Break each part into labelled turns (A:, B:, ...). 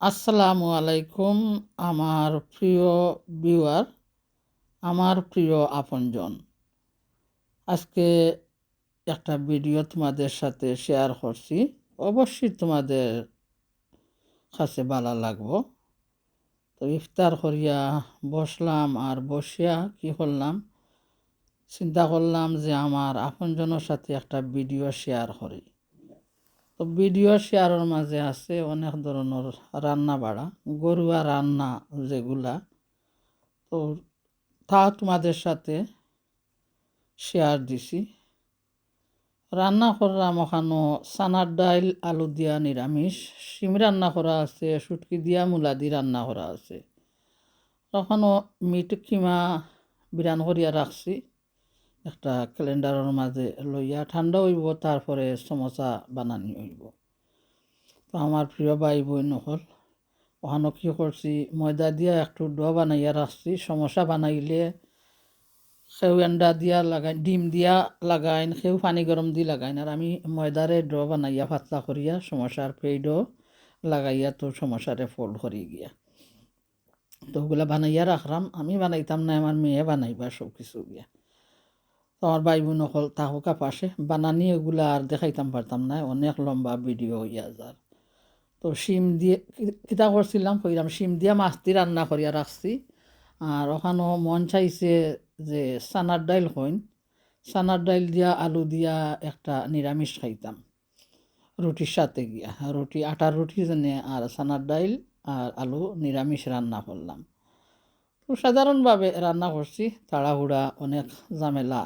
A: আসসালামু আলাইকুম আমার প্রিয় ভিউয়ার, আমার প্রিয় আপনজন। আজকে একটা ভিডিও তোমাদের সাথে শেয়ার করছি। অবশ্যই তোমাদের কাছে ভালো লাগবো। তো ইফতার করিয়া বসলাম, আর বসিয়া কি করলাম, চিন্তা করলাম যে আমার আপনজনের সাথে একটা ভিডিও শেয়ার করি। তো ভিডিও শেয়ারের মাঝে আছে অনেক ধরনের রান্না বাড়া, ঘরোয়া রান্না যেগুলা, তো তা তোমাদের সাথে শেয়ার দিছি। রান্না করলাম ওখানো চানার ডাইল আলু দিয়া নিরামিষ, শিম রান্না করা আছে, শুটকি দিয়া মূলা দি রান্না করা আছে। ওখানো মিট কিমা বিরান করিয়া রাখছি একটা ক্যালেন্ডারের মাঝে লইয়া, ঠান্ডা হইব তারপরে সমোসা বানানি হইব। তো আমার প্রিয় ভাই বোন নকল ওখানো কী করছি, ময়দা দিয়া একটু ডো বানাইয়া রাখছি। সমোসা বানাইলে সেও এন্ডা দিয়া লাগাই, ডিম দিয়া লাগাইন, সেও পানি গরম দি লাগাইন। আর আমি ময়দারে ডো বানাইয়া পাতলা করিয়া সমোসার পেইডও লাগাইয়া তো সমোসারে ফোল্ড করি গিয়া, তো ওগুলা বানাইয়া রাখলাম। আমি বানাইতাম না, আমার মেয়ে বানাইবা সব কিছু গিয়া। তো আমার ভাই বোন নকল তাহুকা পাশে বানানি, এগুলা আর দেখাইতাম পারতাম না, অনেক লম্বা ভিডিও হইয়া যার। তো শিম দিয়ে কিতা করছিলাম কইলাম, শিম দিয়া মাছ দিয়ে রান্না করিয়া রাখছি। আর ওখানেও মন চাইছে যে চানার ডাইল হইন, চানার ডাইল দিয়া আলু দিয়া একটা নিরামিষ খাইতাম রুটির সাথে গিয়া, রুটি আটার রুটি যেনে, আর চানার ডাইল আর আলু নিরামিষ রান্না করলাম। তো সাধারণভাবে রান্না করছি, তাড়াহুড়া অনেক ঝামেলা।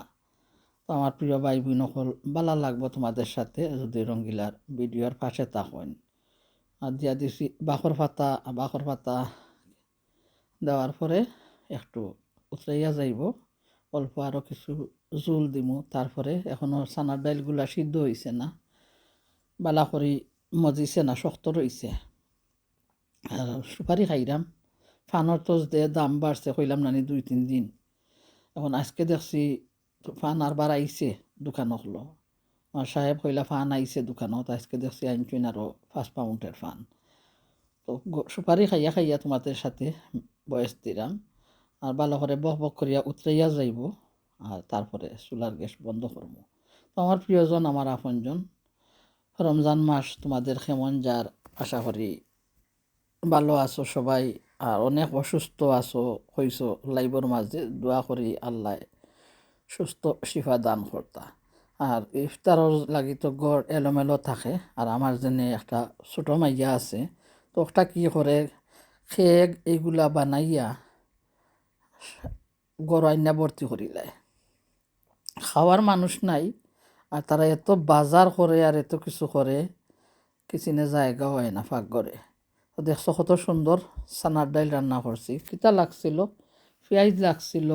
A: তো আমার প্রিয় ভাই বোন সকল ভালো লাগবো তোমাদের সাথে যদি রঙ্গিলার ভিডিওর পাশে থাকেন। আর দিয়া দিছি বাখর পাতা দেওয়ার পরে একটু উতরাইয়া যাইব, অল্প আরও কিছু জোল দিমু। তারপরে এখনও চানার ডাইলগুলা সিদ্ধ হয়েছে না, বালা করি মজিছে না, শক্ত রইছে। আর সুপারি খাইলাম, ফানোর তোজ দে দাম বাড়ছে কইলাম নানি 2-3 দিন। এখন আজকে দেখছি ফান আর বাড়াইছে দোকানত হলো। আমার সাহেব কইলা ফান আইছে দোকানত, আজকে দেখছি আনছেন আরও 5 পাউন্ডের ফান। তো সুপারি খাইয়া খাইয়া তোমাদের সাথে বয়স দিলাম। আর ভালো করে বক বক করিয়া উতরাইয়া যাইব, আর তারপরে চুলার গ্যাস বন্ধ করব। তো আমার প্রিয়জন, আমার আপনজন, রমজান মাস তোমাদের কেমন যার, আশা করি ভালো আছো সবাই। আর অনেক অসুস্থ আছো হইছো লাইবর মাঝে, দোয়া করি আল্লাহ সুস্থ শিফা দান করতা। আর ইফতারর লাগি তো গড় এলোমেলো থাকে। আর আমার জন্য একটা ছোটো মাইয়া আছে, তো ওটা কী করে খেগ এইগুলা বানাইয়া গড় আইনা ভর্তি করিলায়, খাওয়ার মানুষ নাই। আর তারা এত বাজার করে আর এত কিছু করে, কিচেনে জায়গা হয় না পাকঘরে। তো দেখছো কত সুন্দর চানার ডাইল রান্না করছি। কিতা লাগছিল, পেঁয়াজ লাগছিল,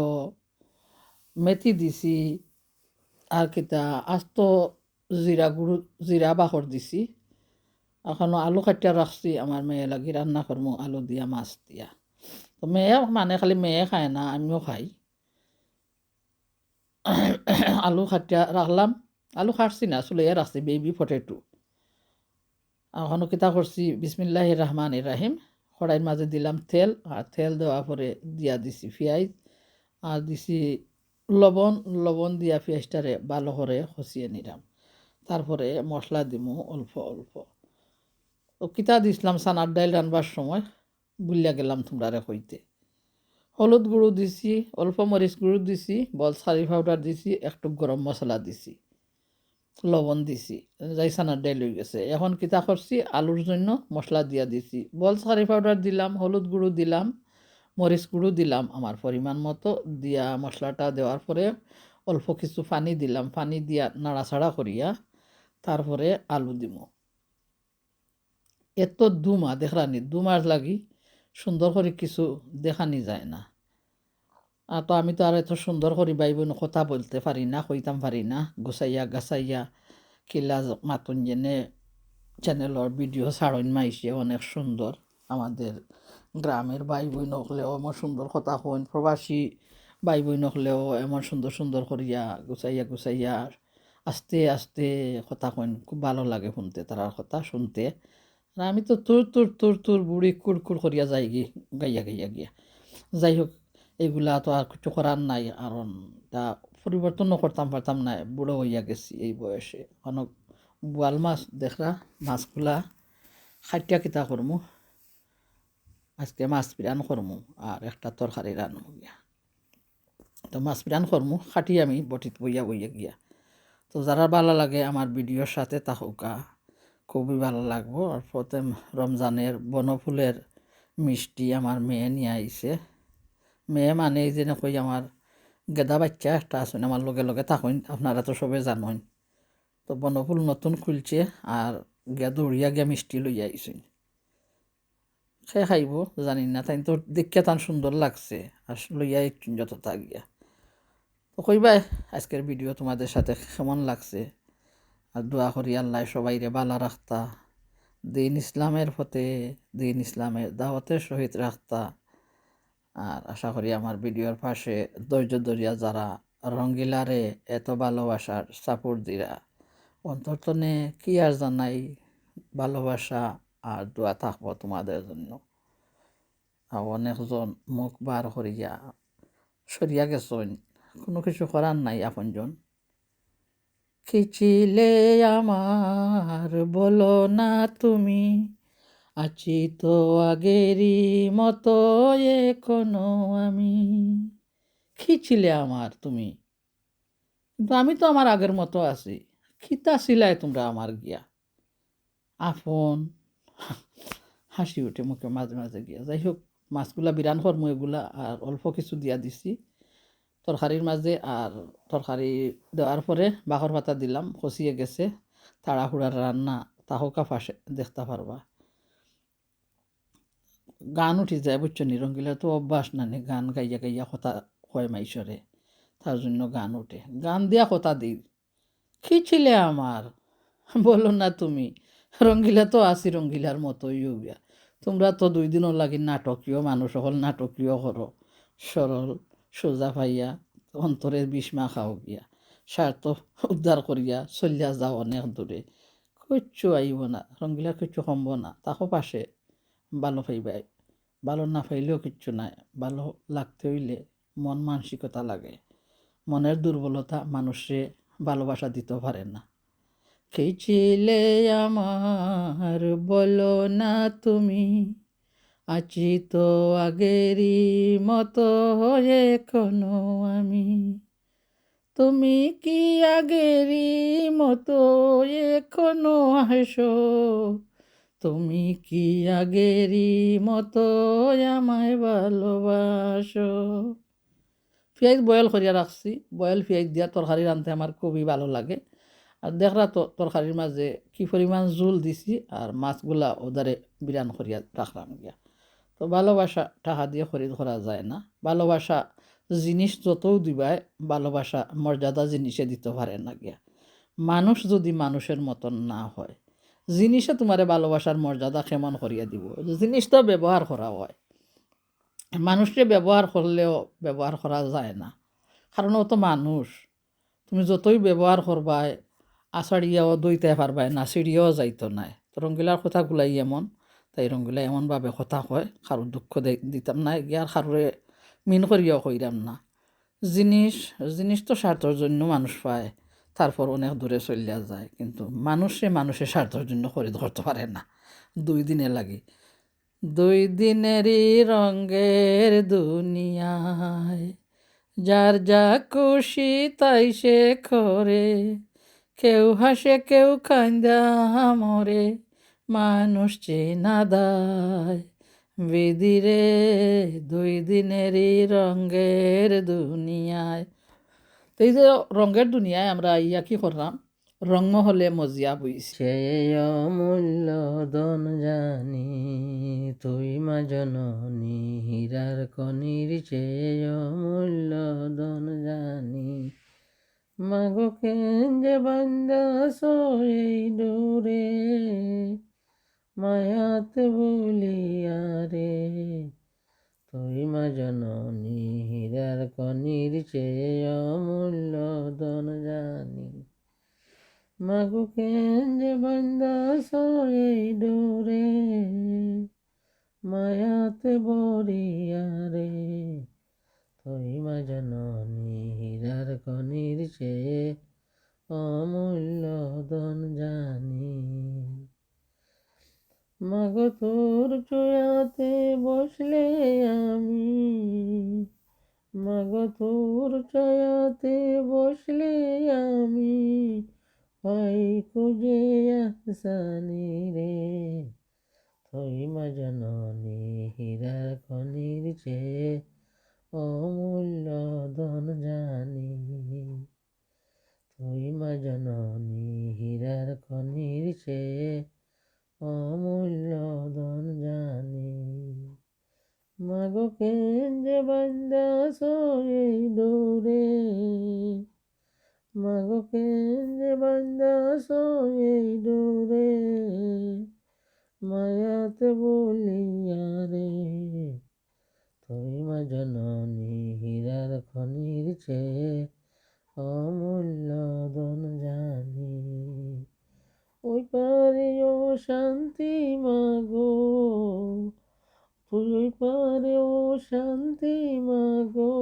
A: মেথি দিছি, আর কিতা আস্ত জিরা গুঁড়ো, জিরা বাখর দিছি। এখনও আলু কাটিয়া রাখছি আমার মেয়ে লাগি, রান্না করবো আলু দিয়া মাছ দিয়া। তো মেয়ে মানে খালি মেয়ে খায় না, আমিও খাই। আলু কাটিয়া রাখলাম, আলু কাটছি না চুলাইয়া রাখছি, বেবি পটেটো। এখনও কিতা করছি, বিসমিল্লাহির রহমানির রাহিম। কড়াইয়ের মাঝে দিলাম তেল, আর তেল দেওয়ার পরে দিয়া দিছি পেঁয়াজ, আর দিছি লবণ। লবণ দিয়া পেঁয়াজটারে ভালো করে কষিয়ে নিলাম। তারপরে মশলা দিমু অল্প অল্প। তো কিতা দিছিলাম চানার ডাইল রানবার সময়, বুলিয়া গেলাম তোমরারে কইতে। হলুদ গুঁড়ো দিছি, অল্প মরিচ গুঁড়ো দিছি, বলসারি পাউডার দিছি, একটু গরম মশলা দিছি, লবণ দিছি, যাই চানার ডাইল হয়ে গেছে। এখন কিতা করছি, আলুর জন্য মশলা দিয়া দিছি, বলসারি পাউডার দিলাম, হলুদ গুঁড়ো দিলাম, মরিচ গুঁড়ো দিলাম আমার পরিমাণ মতো দিয়া। মশলাটা দেওয়ার পরে অল্প কিছু পানি দিলাম, পানি দিয়া নাড়াচাড়া করিয়া তারপরে আলু দিমু। এত দুমা দেখরানি, দুমাস লাগি সুন্দর করে কিছু দেখানি যায় না। আর তো আমি তো আর এত সুন্দর করে ভাই বোন কথা বলতে পারি না, কইতাম পারি না, গুছাইয়া গাছাইয়া কিলা মাতুন জেনে চ্যানেলের ভিডিও ছাড়ন মাইছে অনেক সুন্দর। আমাদের গ্রামের ভাই বোন হলেও এমন সুন্দর কথা কইন, প্রবাসী ভাই বোন হলেও এমন সুন্দর সুন্দর করিয়া গুছাইয়া গুছাইয়া আস্তে আস্তে কথা কইন, খুব ভালো লাগে শুনতে, তারার কথা শুনতে। আর আমি তো তোর তোর তোর তোর বুড়ি কুড়কুড় করিয়া যাই গাইয়া গাইয়া গিয়া। যাই হোক, এগুলা তো আর কিছু করার নাই, কারণ তা পরিবর্তনও করতাম পারতাম না, বুড়ো হইয়া গেছি এই বয়সে। অনেক বোয়াল মাছ দেখরা, মাছগুলা খাইটিয়া কিতা করমু, আজকে মাছ পিরান করমু আর একটা তরকারি রানমু গিয়া। তো মাছ পিরান করমু খাটি আমি বটিত বইয়া বইয়া গিয়া। তো যারা ভালো লাগে আমার ভিডিওর সাথে থাকুকা, খুবই ভালো লাগবো। আর প্রথম রমজানের বনফুলের মিষ্টি আমার মেয়ে নিয়ে আইছে। মেয়ে মানে এই যে কই আমার গেদা বাচ্চা একটা আছেন আমার লগে লগে থাকুন, আপনারা তো সবে জানেন। তো বনফুল নতুন খুলছে আর গিয়া দৌড়িয়া গিয়া মিষ্টি লইয়া আইছেন। সে খাইব জানি না, তাই তো দেখতে তান সুন্দর লাগছে আর লইয়া একটু যতটা গিয়া। তো কইবাই আজকের ভিডিও তোমাদের সাথে কেমন লাগছে, আর দোয়া করি আল্লাহ সবাইরে ভালো রাখতা, দিন ইসলামের পথে, দিন ইসলামের দাওয়াতের সহিত রাখতা। আর আশা করি আমার ভিডিওর পাশে ধৈর্য ধরিয়া যারা রঙ্গিলারে এত ভালোবাসার সাপোর্ট দিরা, অন্তর্তনে কি আর জানাই, ভালোবাসা আর দোয়া থাকবো তোমাদের জন্য। আর অনেকজন মুখ বার করিয়া সরিয়া গেছেন, কোনো কিছু করার নাই আপনজন। কি ছিলে আমার বলো না তুমি, আছি তো আগেরই মতো এখনো আমি। কি ছিলে আমার তুমি, কিন্তু আমি তো আমার আগের মতো আছি। খিতা ছিলাই তোমরা আমার গিয়া আপন। হাসি উঠে মুখে মাঝে মাঝে গিয়া। যাই হোক, মাছগুলা বিরান করমু এগুলা, আর অল্প কিছু দিয়া দিছি তরকারির মাঝে। আর তরকারি দেওয়ার পরে বাখর পাতা দিলাম, কষিয়ে গেছে। তাড়াহুড়ার রান্না, তাহকা ফাঁসে দেখতে পারবা। গান উঠি যায় বুঝছো নি, রঙ্গিলা তো অভ্যাস নানি গান গাইয়া গাইয়া কথা কয় মাইসরে, তার জন্য গান উঠে, গান দিয়া কথা দিই। কি ছিলে আমার বলো না তুমি, রঙ্গিলা তো আছি রঙ্গিলার মতোই গিয়া। তোমরা তো 2 দিনও লাগি নাটকীয় মানুষ, হল নাটকীয় করো, সরল সোজা পাইয়া অন্তরের বিস্মা খাও গিয়া, স্বার্থ উদ্ধার করিয়া চলিয়া যাও অনেক দূরে। কিচ্ছু আইব না, রঙ্গিলা কিচ্ছু কমব না, তাকো পাশে ভালো পাইবাই। ভালো না পাইলেও কিচ্ছু নাই, ভালো লাগতে হইলে মন মানসিকতা লাগে। মনের দুর্বলতা মানুষে ভালোবাসা দিতে পারে না। কে ছিলে আমার বলো না তুমি, আছি তো আগেরই মতো এখনো আমি। তুমি কি আগেরই মতো এখনো আসো, তুমি কি আগেরই মতো আমায় ভালোবাসো। পেঁয়াজ বয়েল করিয়া রাখছি, বয়েল পেঁয়াজ দিয়া তরকারি রাঁধতে আমার খুবই ভালো লাগে। আর দেখরা তো তরকারির মাঝে কি পরিমাণ জোল দিছি, আর মাছগুলা ওদারে বিরান করিয়া রাখলাম গিয়া। তো ভালোবাসা টাকা দিয়ে খরিদ করা যায় না। ভালোবাসা জিনিস যতও দিবায়, ভালোবাসা মর্যাদা জিনিসে দিতে পারে না গিয়া। মানুষ যদি মানুষের মতন না হয়, জিনিসে তোমারে ভালোবাসার মর্যাদা কেমন করিয়া দিব। জিনিস তো ব্যবহার করা হয়, মানুষকে ব্যবহার করলেও ব্যবহার করা যায় না, কারণ ও তো মানুষ। তুমি যতই ব্যবহার করবাই, আষাড়িয়াও দইতে পারবাই না, সিঁড়িয়াও যাইতো নাই। তো রঙ্গিলার কথাগুলাই এমন, তাই রঙ্গিলা এমনভাবে কথা কয়, কারোর দুঃখ দিতাম না গিয়া, আর কারোরে মিন করিয়াও কইরাম না। জিনিস জিনিস তো স্বার্থর জন্য মানুষ পায়, তারপর অনেক দূরে চলিয়া যায়, কিন্তু মানুষের স্বার্থের জন্য খরিদ করতে পারে না। 2 দিনে লাগে, 2 দিনেরই রঙের দুনিয়ায়, যার যা খুশি তাই সে করে, কেউ হাসে কেউ কান্দা মরে, মানুষ চেনা দায় বিধিরে, 2 দিনেরই রঙের দুনিয়ায়। তো এই যে রঙের দুনিয়ায় আমরা ইয়া কি করলাম, রঙমহলে মজিয়া বইছি। সে অমূল্য ধন জানি, তুই মা জননী হীরার খনির চেয়ে অমূল্য ধন জানি। মাগো কেঞ্জে বান্দাস এই দূরে, মায়াতে ভুলিয়া রে, তুই মা জননী হীরার খনির চেয়ে অমূল্য ধন জানি।
B: মাগো কেন যে বান্দাছ এই ডোরে, মায়াতে বরিয়া রে। তুই মা জননী হীরার খনির চেয়ে অমূল্য ধন জানি। মাগো তোর চূড়াতে বসলে আমি, মাগো তোর ছায়াতে বসলে আমি, পাই খুঁজে আসানি রে। তুই মা জননী হীরার খনির চেয়ে অমূল্য ধন জানি। তুই মা জননী হীরার খনির চেয়ে অমূল্য ধন জানি। মাগো কেন যে বান্দাছ এই ডোরে, মাগো কেন যে বান্দাছ এই ডোরে, মায়াতে বলিয়া রে। তুই মা জননী হীরার খনির চেয়ে অমূল্য ধন জানি। ওই পারে ও শান্তি মাগো, তুই ওই পারে ও শান্তি মাগো,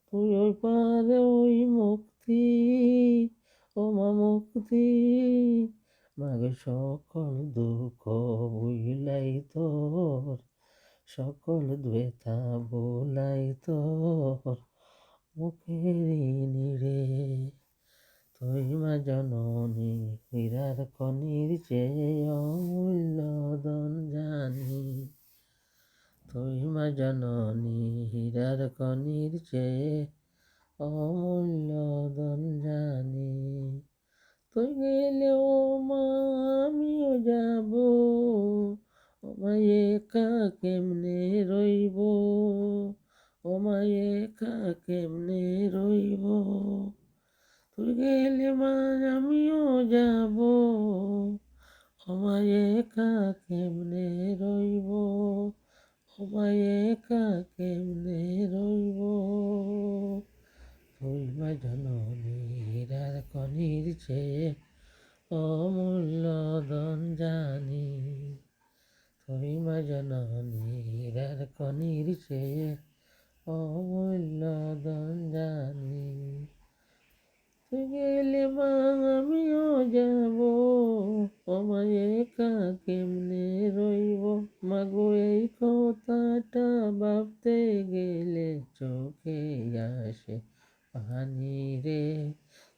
B: তুই ওই পারে ওই মুক্তি, ও মা মুক্তি। মাগো সকল দুঃখ বুঝলাই তোর, সকল ব্যথা বোলাই তোর মুখের নিরে। তুই মা জননী হীরার খনির চেয়ে অমূল্য ধন জানি। তুই মা জননী হীরার খনির চেয়ে অমূল্য ধন জানি। তুই গেলে ও মা আমিও যাব, ও মা একা কেমনে রইব, ও মা একা কেমনে রইব। তুই গেলে মা আমিও যাব, ও মা একা কেমনে রইব, ও মা একা কেমনে রইব। তুই মা জননী হীরার খনির চেয়ে অমূল্য ধন জানি। তুই মা জননী হীরার খনির চেয়ে অমূল্য ধন জানি। তুই গেলে মা আমিও যাব, ও মা একা কেমনে রইব। মাগো এই কথাটা ভাবতে গেলে চোখে আসে পানি রে।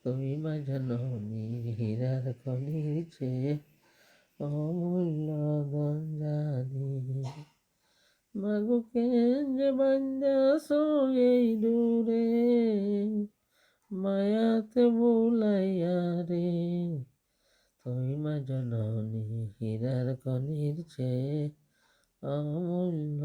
B: তুই মা জননী হীরার খনির চেয়ে অমূল্য ধন জানি। মাগো কেন যে বান্দাছ এই দূরে, মায়াতে বুলাইয়া রে। তুই মা জননী হীরার খনির চেয়ে অমূল্য